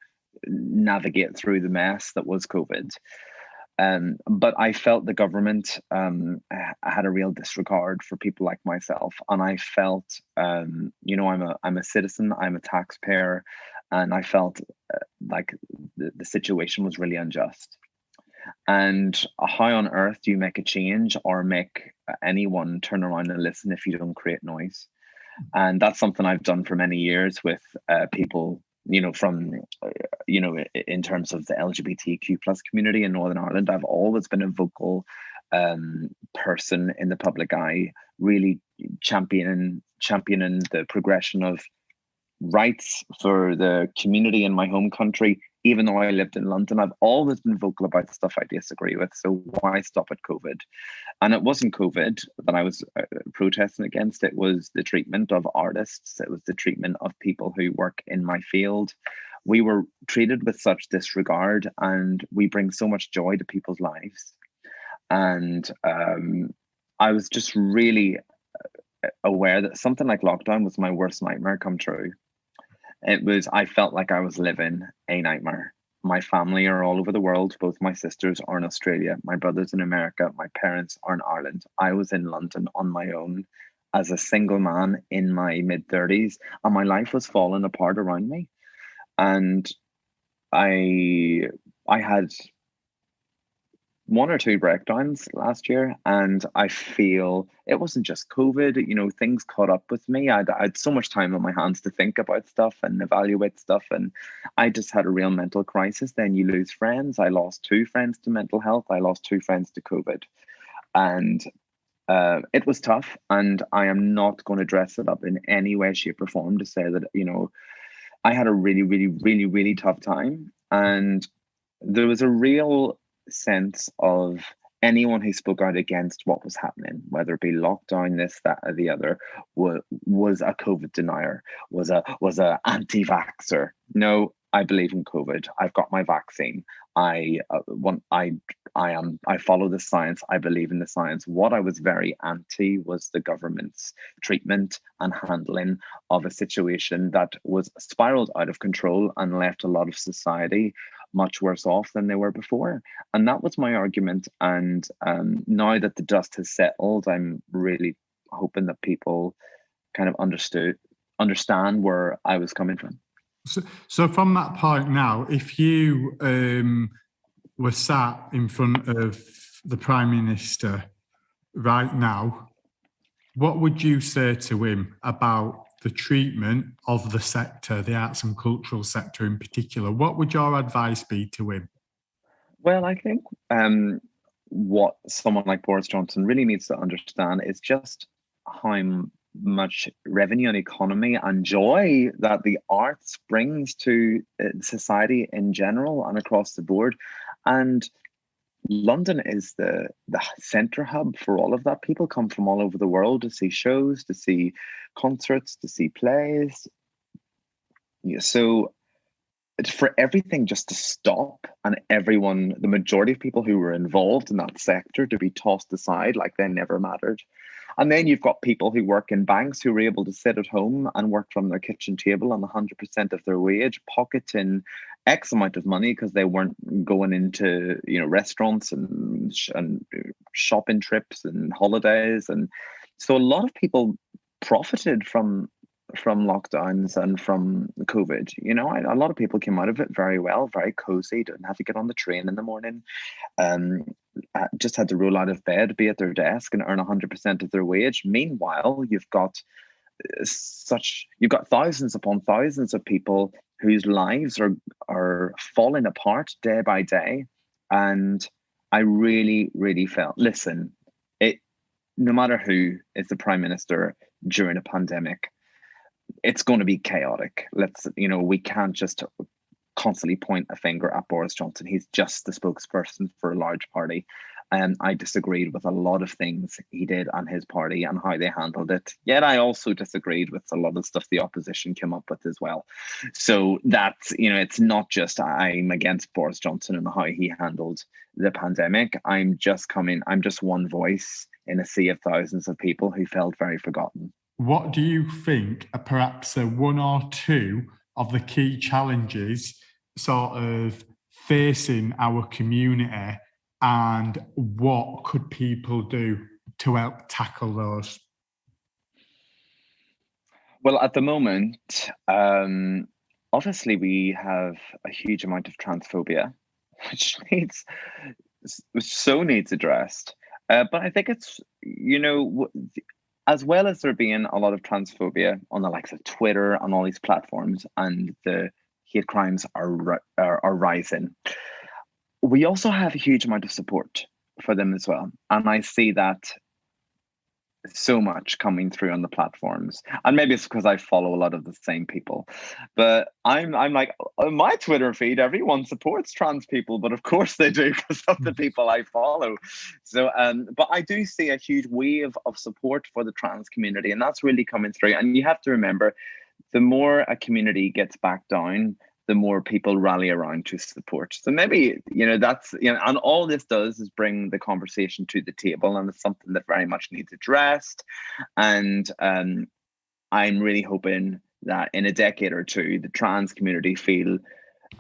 Speaker 3: navigate through the mess that was COVID. But I felt the government had a real disregard for people like myself, and I felt, you know, I'm a citizen, I'm a taxpayer, and I felt like the situation was really unjust. And how on earth do you make a change or make anyone turn around and listen if you don't create noise? And that's something I've done for many years with people, you know, from, you know, in terms of the LGBTQ plus community in Northern Ireland. I've always been a vocal person in the public eye, really championing the progression of rights for the community in my home country. Even though I lived in London, I've always been vocal about the stuff I disagree with. So why stop at COVID? And it wasn't COVID that I was protesting against. It was the treatment of artists. It was the treatment of people who work in my field. We were treated with such disregard, and we bring so much joy to people's lives. And I was just really aware that something like lockdown was my worst nightmare come true. I felt like I was living a nightmare. My family are all over the world. Both my sisters are in Australia. My brother's in America. My parents are in Ireland. I was in London on my own as a single man in my mid-30s, and my life was falling apart around me. And I had 1 or 2 breakdowns last year, and I feel it wasn't just COVID. You know, things caught up with me. I had so much time on my hands to think about stuff and evaluate stuff, and I just had a real mental crisis. Then you lose friends. I lost 2 friends to mental health. I lost 2 friends to COVID, and it was tough. And I am not going to dress it up in any way, shape, or form to say that, you know, I had a really tough time, and there was a real sense of anyone who spoke out against what was happening, whether it be lockdown, this, that, or the other, was a COVID denier, was a anti-vaxxer. No, I believe in COVID. I've got my vaccine. I follow the science. I believe in the science. What I was very anti was the government's treatment and handling of a situation that was spiraled out of control and left a lot of society much worse off than they were before. And that was my argument. And now that the dust has settled, I'm really hoping that people kind of understand where I was coming from.
Speaker 1: So from that point now, if you were sat in front of the Prime Minister right now, what would you say to him about the treatment of the sector, the arts and cultural sector in particular? What would your advice be to him?
Speaker 3: Well, I think what someone like Boris Johnson really needs to understand is just how much revenue and economy and joy that the arts brings to society in general and across the board. And London is the center hub for all of that. People come from all over the world to see shows, to see concerts, to see plays. So for everything just to stop and everyone, the majority of people who were involved in that sector, to be tossed aside like they never mattered. And then you've got people who work in banks who were able to sit at home and work from their kitchen table on 100% of their wage, pocketing X amount of money because they weren't going into, restaurants and shopping trips and holidays. And so a lot of people profited from lockdowns and from COVID. A lot of people came out of it very well, very cozy, didn't have to get on the train in the morning, just had to roll out of bed, be at their desk and earn 100% of their wage. Meanwhile, you've got thousands upon thousands of people whose lives are falling apart day by day. And I really, really felt, listen, no matter who is the Prime Minister during a pandemic, it's going to be chaotic. We can't just constantly point a finger at Boris Johnson. He's just the spokesperson for a large party. And I disagreed with a lot of things he did and his party and how they handled it. Yet I also disagreed with a lot of stuff the opposition came up with as well. So that's, it's not just I'm against Boris Johnson and how he handled the pandemic. I'm just one voice in a sea of thousands of people who felt very forgotten.
Speaker 1: What do you think are perhaps one or two of the key challenges sort of facing our community, and what could people do to help tackle those?
Speaker 3: Well, at the moment, obviously we have a huge amount of transphobia, which needs addressed. But I think it's, as well as there being a lot of transphobia on the likes of Twitter and all these platforms, and the hate crimes are rising, we also have a huge amount of support for them as well. And I see that so much coming through on the platforms. And maybe it's because I follow a lot of the same people. But I'm like, on my Twitter feed, everyone supports trans people, but of course they do because of the people I follow. So, but I do see a huge wave of support for the trans community, and that's really coming through. And you have to remember, the more a community gets back down, the more people rally around to support. So maybe, that's, and all this does is bring the conversation to the table, and it's something that very much needs addressed. And I'm really hoping that in a decade or two, the trans community feel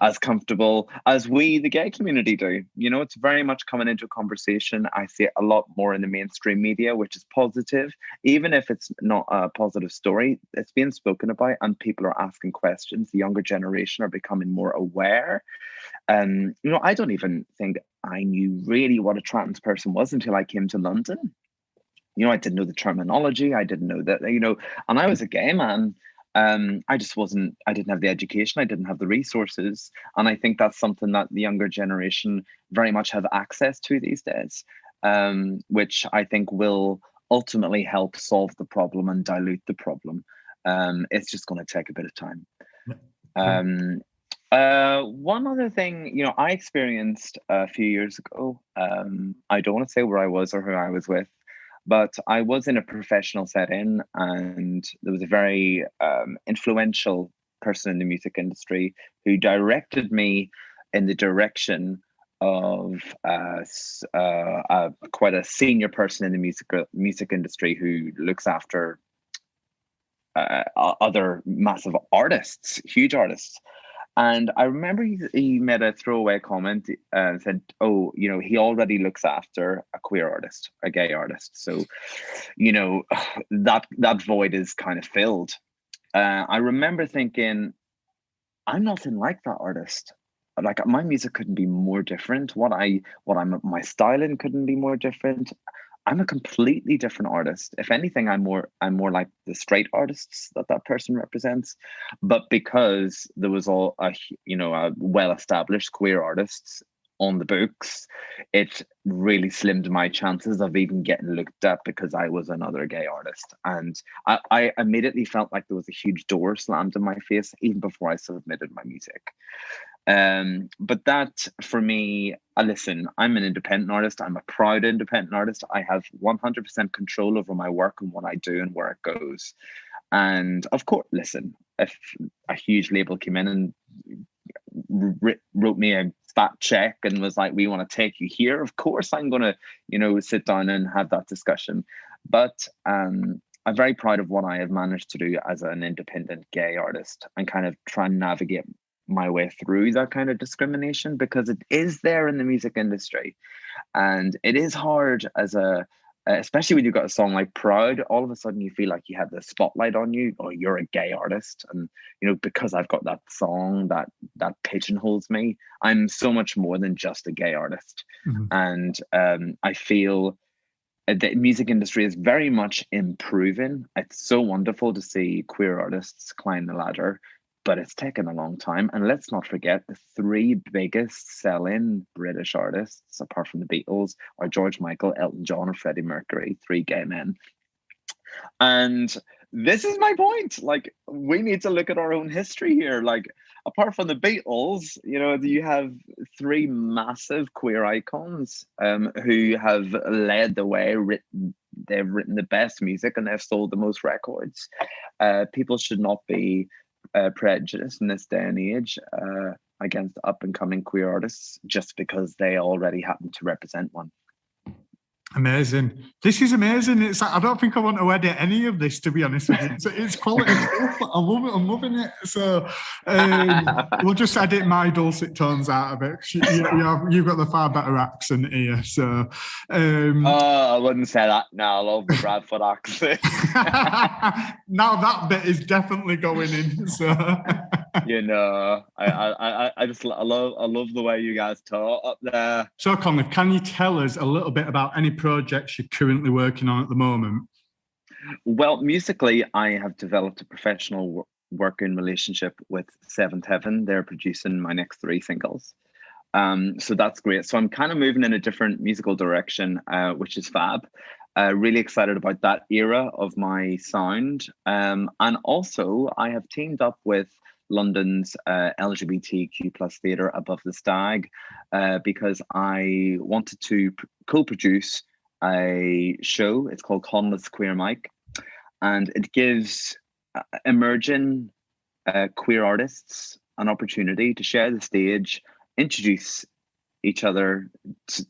Speaker 3: as comfortable as we, the gay community, do. It's very much coming into a conversation. I see it a lot more in the mainstream media, which is positive. Even if it's not a positive story, it's being spoken about and people are asking questions. The younger generation are becoming more aware. I don't even think I knew really what a trans person was until I came to London. I didn't know the terminology. I didn't know that, and I was a gay man. I didn't have the education, I didn't have the resources. And I think that's something that the younger generation very much have access to these days, which I think will ultimately help solve the problem and dilute the problem. It's just going to take a bit of time. One other thing, I experienced a few years ago. I don't want to say where I was or who I was with, but I was in a professional setting, and there was a very influential person in the music industry who directed me in the direction of quite a senior person in the music industry who looks after other massive artists, huge artists. And I remember he made a throwaway comment and said, "Oh, he already looks after a queer artist, a gay artist. So, that void is kind of filled." I remember thinking, I'm nothing like that artist. Like, my music couldn't be more different. My styling couldn't be more different. I'm a completely different artist. If anything, I'm more like the straight artists that person represents. But because there was a well-established queer artists on the books, it really slimmed my chances of even getting looked at because I was another gay artist. And I immediately felt like there was a huge door slammed in my face even before I submitted my music. But that, for me, listen, I'm an independent artist. I'm a proud independent artist. I have 100% control over my work and what I do and where it goes. And of course, listen, if a huge label came in and wrote me a fat check and was like, "We want to take you here," of course I'm going to, sit down and have that discussion. But I'm very proud of what I have managed to do as an independent gay artist and kind of try and navigate my way through that kind of discrimination, because it is there in the music industry, and it is hard especially when you've got a song like Proud. All of a sudden you feel like you have the spotlight on you, or you're a gay artist, and because I've got that song that pigeonholes me. I'm so much more than just a gay artist. Mm-hmm. And I feel the music industry is very much improving. It's so wonderful to see queer artists climb the ladder, but it's taken a long time. And let's not forget, the three biggest selling British artists, apart from the Beatles, are George Michael, Elton John, and Freddie Mercury, three gay men. And this is my point. Like, we need to look at our own history here. Like, apart from the Beatles, you have three massive queer icons who have led the way, they've written the best music, and they've sold the most records. People should not be prejudice in this day and age against up and coming queer artists just because they already happen to represent one.
Speaker 1: Amazing. This is amazing. It's like, I don't think I want to edit any of this, to be honest with you. It's quality stuff. I love it. I'm loving it. So we'll just edit my dulcet tones out of it. You've got the far better accent here. So
Speaker 3: I wouldn't say that. No, I love the Bradford accent.
Speaker 1: Now that bit is definitely going in. So
Speaker 3: I love the way you guys talk up there.
Speaker 1: So Conleth, can you tell us a little bit about any projects you're currently working on at the moment?
Speaker 3: Well, musically, I have developed a professional working relationship with Seventh Heaven. They're producing my next 3 singles. So that's great. So I'm kind of moving in a different musical direction, which is fab. Really excited about that era of my sound. And also, I have teamed up with London's LGBTQ plus theatre Above the Stag because I wanted to co-produce a show. It's called Conleth's Queer Mic, and it gives emerging queer artists an opportunity to share the stage, introduce each other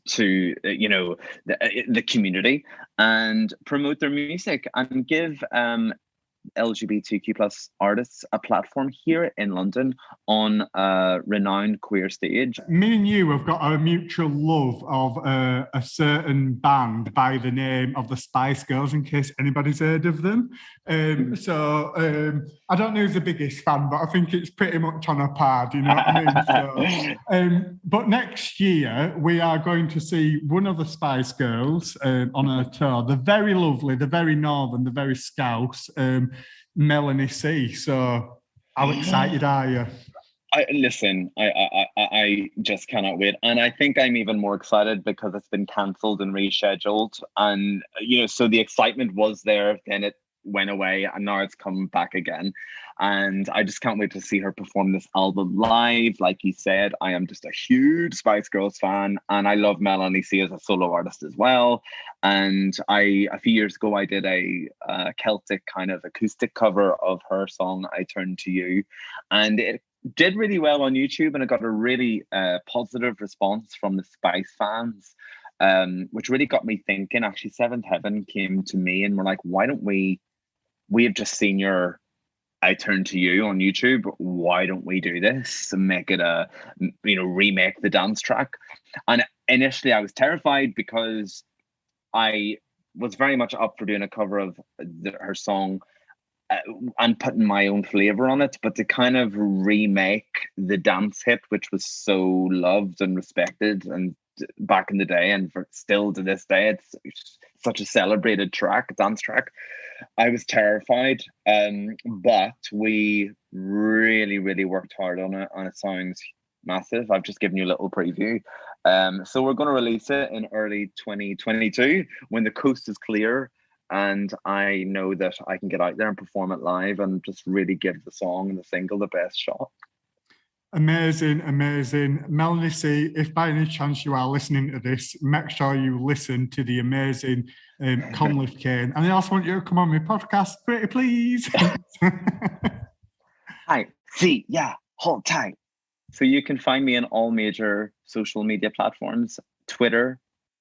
Speaker 3: to the community, and promote their music, and give LGBTQ plus artists a platform here in London on a renowned queer stage.
Speaker 1: Me and you have got a mutual love of a certain band by the name of the Spice Girls, in case anybody's heard of them. So I don't know who's the biggest fan, but I think it's pretty much on a par, do you know what I mean? So, but next year, we are going to see one of the Spice Girls on a tour. They're very lovely, they're very northern, they're very Scouse, Melanie C. So how excited are you?
Speaker 3: I just cannot wait, and I think I'm even more excited because it's been cancelled and rescheduled, and so the excitement was there, then it went away and now it's come back again. And I just can't wait to see her perform this album live. Like you said, I am just a huge Spice Girls fan, and I love Melanie C as a solo artist as well. And a few years ago, I did a Celtic kind of acoustic cover of her song, I Turn to You. And it did really well on YouTube, and it got a really positive response from the Spice fans, which really got me thinking. Actually, Seventh Heaven came to me and were like, why don't we have just seen your I Turn to You on YouTube. Why don't we do this and make it remake the dance track? And initially I was terrified because I was very much up for doing a cover of her song and putting my own flavor on it, but to kind of remake the dance hit, which was so loved and respected and back in the day, and still to this day, it's such a celebrated dance track. I was terrified, but we really, really worked hard on it, and it sounds massive. I've just given you a little preview. So we're going to release it in early 2022 when the coast is clear, and I know that I can get out there and perform it live and just really give the song and the single the best shot.
Speaker 1: Amazing, amazing. Melanie C, if by any chance you are listening to this, make sure you listen to the amazing Conleth Kane. And I also want you to come on my podcast, pretty please.
Speaker 3: Hi, C, yeah, hold tight. So you can find me on all major social media platforms. Twitter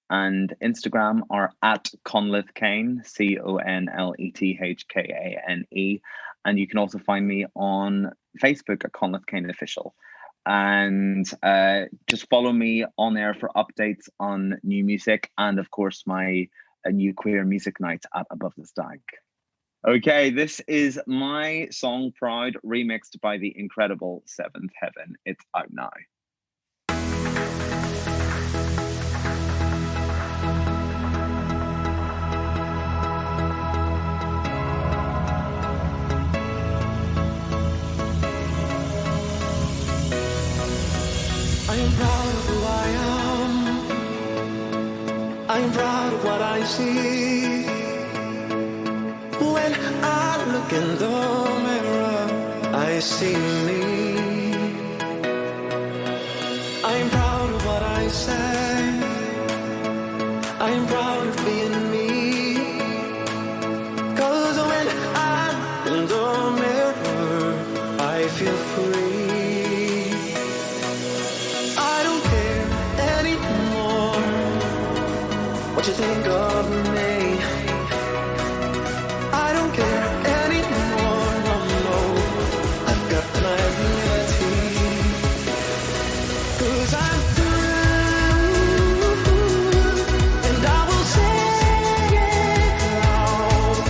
Speaker 3: and Instagram are at Conleth Kane, CONLETHKANE. And you can also find me on Facebook at Conleth Kane Official. And just follow me on there for updates on new music, and of course my new queer music night at Above the Stag. Okay, this is my song Proud, remixed by the incredible Seventh Heaven. It's out now.
Speaker 4: I am proud of who I am. I am proud of what I see. When I look in the mirror, I see me. I am proud of what I say. I am proud of being me. 'Cause when I look in the mirror, I feel free. What you think of me? I don't care anymore, no. I've got my reality. 'Cause I'm through, and I will say it loud.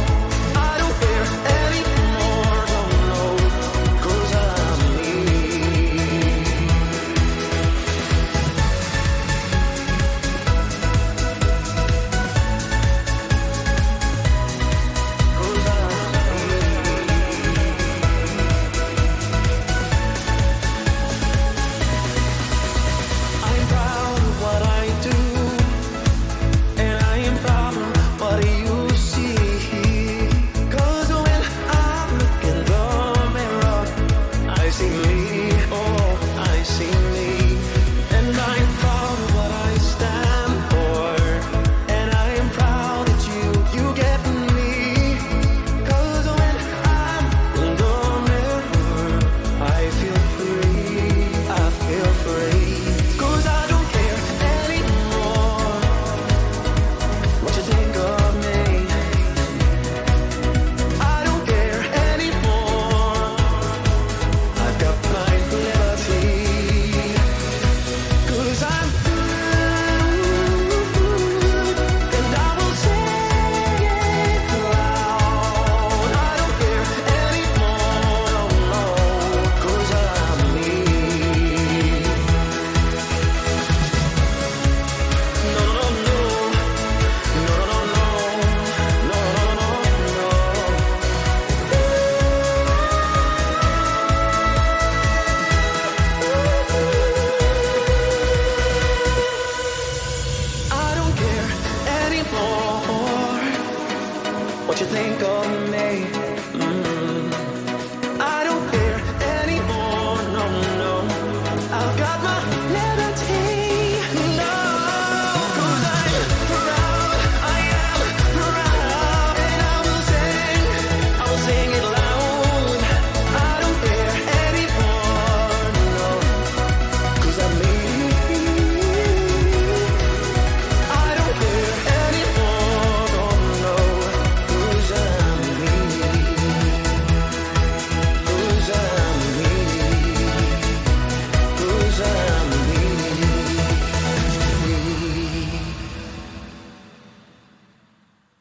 Speaker 4: I don't care anymore, no. 'Cause I'm me.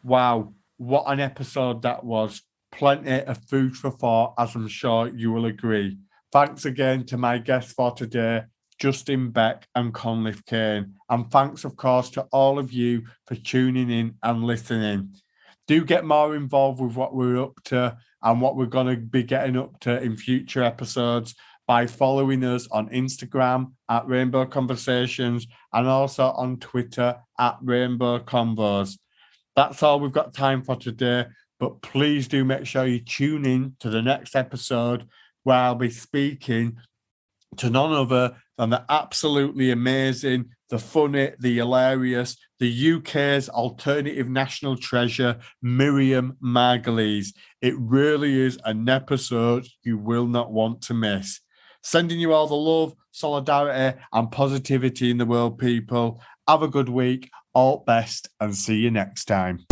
Speaker 1: Wow, what an episode that was. Plenty of food for thought, as I'm sure you will agree. Thanks again to my guests for today, Justin Beck and Conleth Kane. And thanks, of course, to all of you for tuning in and listening. Do get more involved with what we're up to and what we're going to be getting up to in future episodes by following us on Instagram at Rainbow Conversations and also on Twitter at Rainbow Convos. That's all we've got time for today, but please do make sure you tune in to the next episode where I'll be speaking to none other than the absolutely amazing, the funny, the hilarious, the UK's alternative national treasure, Miriam Margolyes. It really is an episode you will not want to miss. Sending you all the love, solidarity, and positivity in the world, people. Have a good week. All best, and see you next time.